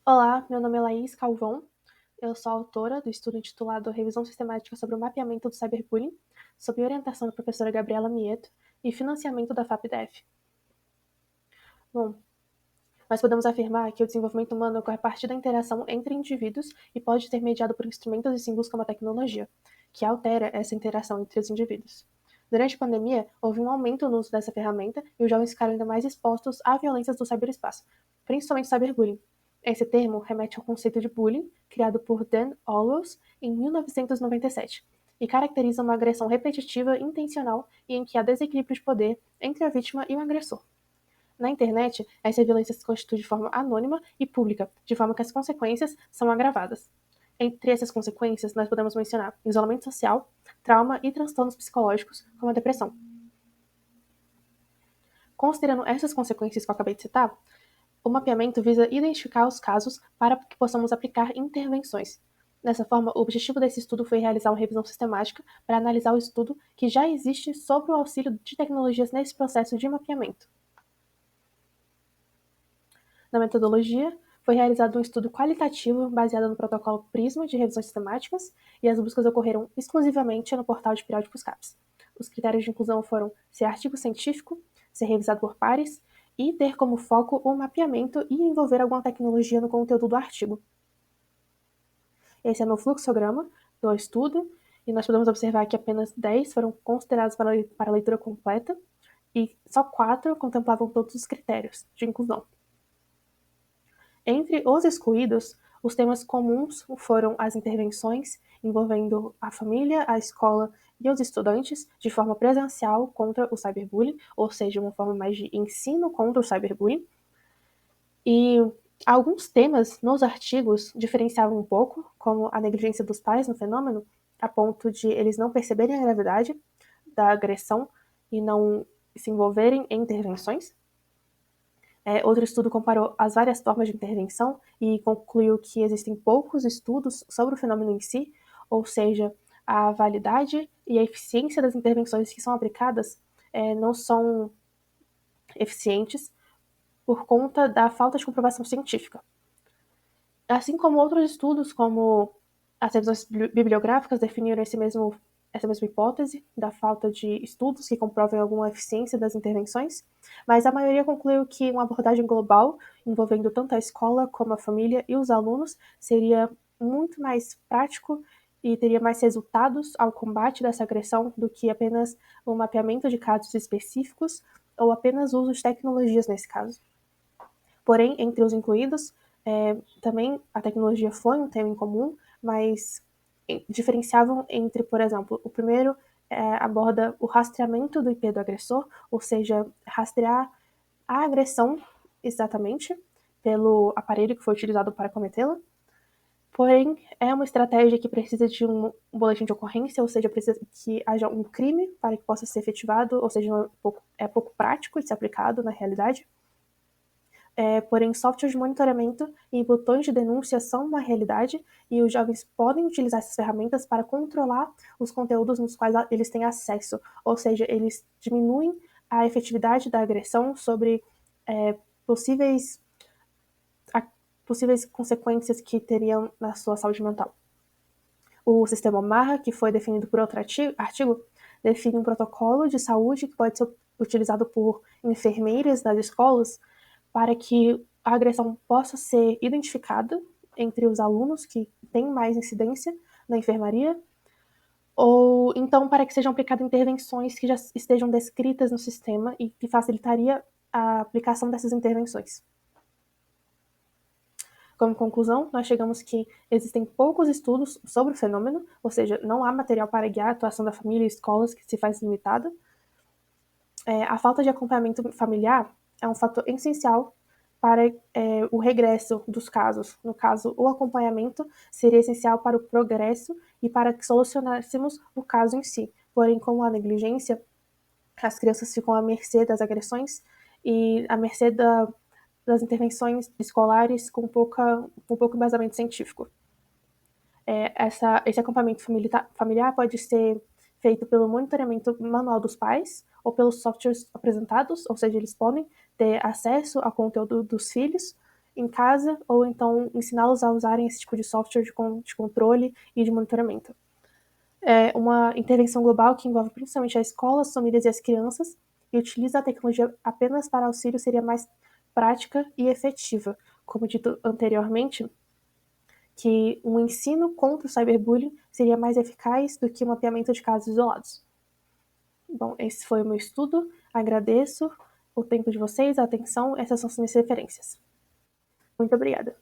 Olá, meu nome é Laís Calvão, eu sou autora do estudo intitulado Revisão Sistemática sobre o Mapeamento do Cyberbullying, sob orientação da professora Gabriela Mieto e financiamento da FAPDEF. Bom, nós podemos afirmar que o desenvolvimento humano ocorre a partir da interação entre indivíduos e pode ser mediado por instrumentos e símbolos como a tecnologia, que altera essa interação entre os indivíduos. Durante a pandemia, houve um aumento no uso dessa ferramenta e os jovens ficaram ainda mais expostos à violências do ciberespaço, principalmente cyberbullying. Esse termo remete ao conceito de bullying, criado por Dan Owens em 1997, e caracteriza uma agressão repetitiva, intencional e em que há desequilíbrio de poder entre a vítima e o agressor. Na internet, essa violência se constitui de forma anônima e pública, de forma que as consequências são agravadas. Entre essas consequências, nós podemos mencionar isolamento social, trauma e transtornos psicológicos, como a depressão. Considerando essas consequências que eu acabei de citar, o mapeamento visa identificar os casos para que possamos aplicar intervenções. Dessa forma, o objetivo desse estudo foi realizar uma revisão sistemática para analisar o estudo que já existe sobre o auxílio de tecnologias nesse processo de mapeamento. Na metodologia, foi realizado um estudo qualitativo baseado no protocolo PRISMA de revisões sistemáticas e as buscas ocorreram exclusivamente no portal de periódicos CAPES. Os critérios de inclusão foram ser artigo científico, ser revisado por pares e ter como foco o mapeamento e envolver alguma tecnologia no conteúdo do artigo. Esse é meu fluxograma do estudo e nós podemos observar que apenas 10 foram considerados para a leitura completa e só 4 contemplavam todos os critérios de inclusão. Entre os excluídos, os temas comuns foram as intervenções envolvendo a família, a escola e os estudantes de forma presencial contra o cyberbullying, ou seja, uma forma mais de ensino contra o cyberbullying. E alguns temas nos artigos diferenciavam um pouco, como a negligência dos pais no fenômeno, a ponto de eles não perceberem a gravidade da agressão e não se envolverem em intervenções. Outro estudo comparou as várias formas de intervenção e concluiu que existem poucos estudos sobre o fenômeno em si, ou seja, a validade e a eficiência das intervenções que são aplicadas não são eficientes por conta da falta de comprovação científica. Assim como outros estudos, como as revisões bibliográficas, definiram essa mesma hipótese da falta de estudos que comprovem alguma eficiência das intervenções, mas a maioria concluiu que uma abordagem global, envolvendo tanto a escola como a família e os alunos, seria muito mais prático e teria mais resultados ao combate dessa agressão do que apenas o mapeamento de casos específicos ou apenas o uso de tecnologias nesse caso. Porém, entre os incluídos, também a tecnologia foi um tema em comum, mas diferenciavam entre, por exemplo, o primeiro aborda o rastreamento do IP do agressor, ou seja, rastrear a agressão exatamente pelo aparelho que foi utilizado para cometê-la. Porém, é uma estratégia que precisa de um boletim de ocorrência, ou seja, precisa que haja um crime para que possa ser efetivado, ou seja, é pouco prático de ser aplicado na realidade. Porém, softwares de monitoramento e botões de denúncia são uma realidade e os jovens podem utilizar essas ferramentas para controlar os conteúdos nos quais eles têm acesso, ou seja, eles diminuem a efetividade da agressão sobre possíveis, possíveis consequências que teriam na sua saúde mental. O sistema MARA, que foi definido por outro artigo, define um protocolo de saúde que pode ser utilizado por enfermeiras nas escolas para que a agressão possa ser identificada entre os alunos que têm mais incidência na enfermaria, ou então para que sejam aplicadas intervenções que já estejam descritas no sistema e que facilitaria a aplicação dessas intervenções. Como conclusão, nós chegamos que existem poucos estudos sobre o fenômeno, ou seja, não há material para guiar a atuação da família e escolas que se faz limitada. A falta de acompanhamento familiar é um fator essencial para o regresso dos casos. No caso, o acompanhamento seria essencial para o progresso e para que solucionássemos o caso em si. Porém, com a negligência, as crianças ficam à mercê das agressões e à mercê das intervenções escolares com pouco embasamento científico. Esse acompanhamento familiar pode ser feito pelo monitoramento manual dos pais ou pelos softwares apresentados, ou seja, eles podem ter acesso ao conteúdo dos filhos em casa, ou então ensiná-los a usarem esse tipo de software de controle e de monitoramento. É uma intervenção global que envolve principalmente a escola, as famílias e as crianças, e utiliza a tecnologia apenas para auxílio seria mais prática e efetiva. Como dito anteriormente, que um ensino contra o cyberbullying seria mais eficaz do que o mapeamento de casos isolados. Bom, esse foi o meu estudo. Agradeço o tempo de vocês, a atenção. Essas são as minhas referências. Muito obrigada.